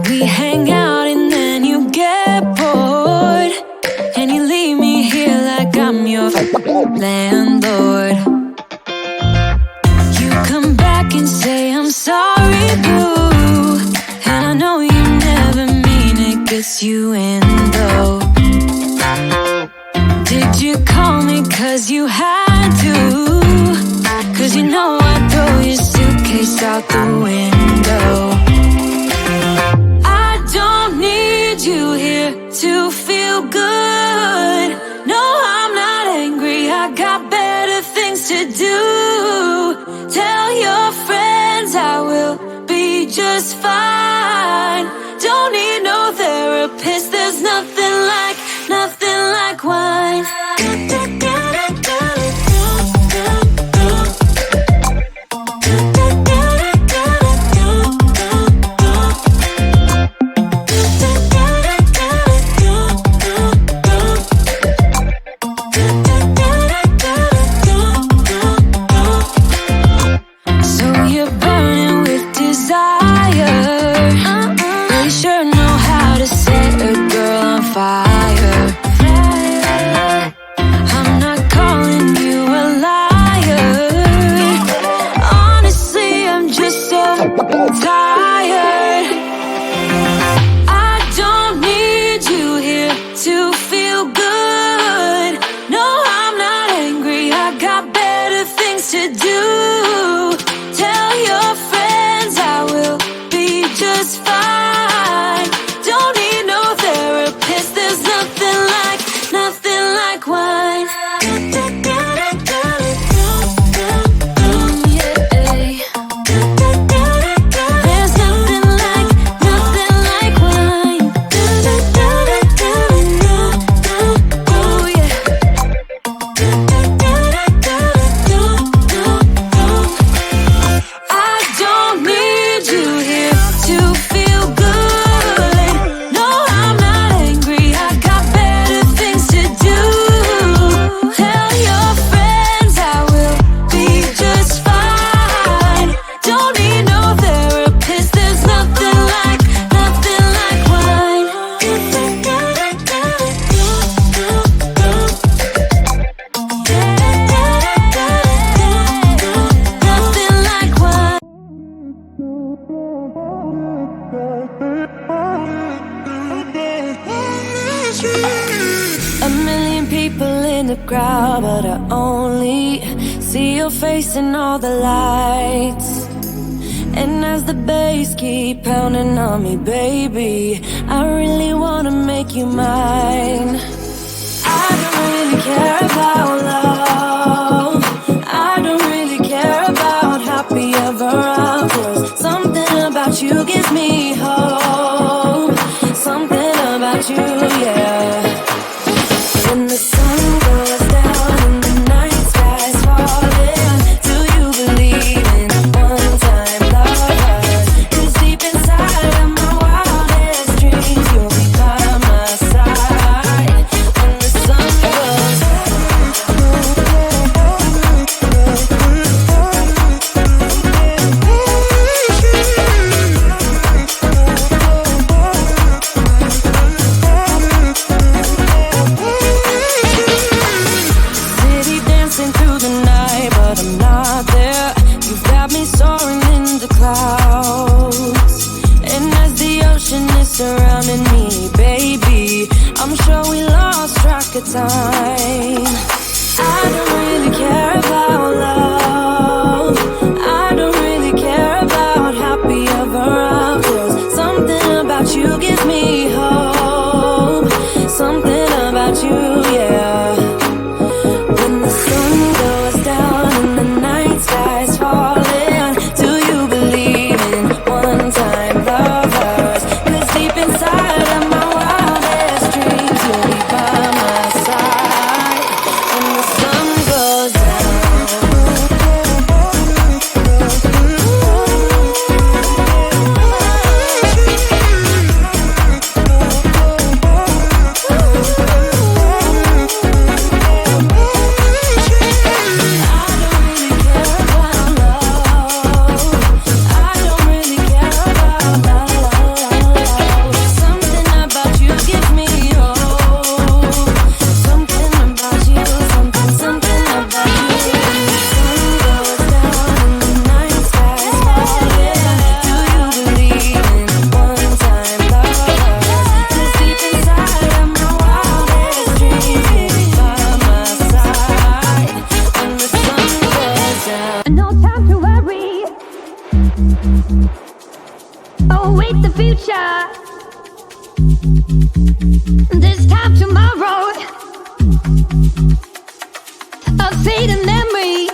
We hang out and then you get bored, and you leave me here like I'm your landlord. You come back and say I'm sorry, boo, and I know you never mean it, gets you in though. Did you call me cause you had to? Cause you know I'd throw your suitcase out the window. I don't need you here to feel good. No, I'm not angry, I got better things to do. Tell your friends I will be just fine. Don't need no therapist, there's nothing like wine. crowd, but I only see your face in all the lights. And as the bass keep pounding on me, baby, I really wanna make you mine. I don't really care about love, I don't really care about happy ever after. Something about you gives me hope, something about you, yeah. When the sun goes down and the night sky's falling, do you believe in one-time lovers? 'Cause deep inside of my wildest dreams, you'll be by my side. When the sun goes city dancing through the night, but I'm not there. You've got me soaring in the clouds, and as the ocean is surrounding me, baby, I'm sure we lost track of time. I don't really care about love, I don't really care about happy ever afters. Something about you gives me hope, something about you, yeah. When the sun goes down and the night sky's falling, do you believe in one-time lovers? 'Cause deep inside of my wildest dreams, you'll be by my side. When the sun goes down. This time tomorrow, a fading memory.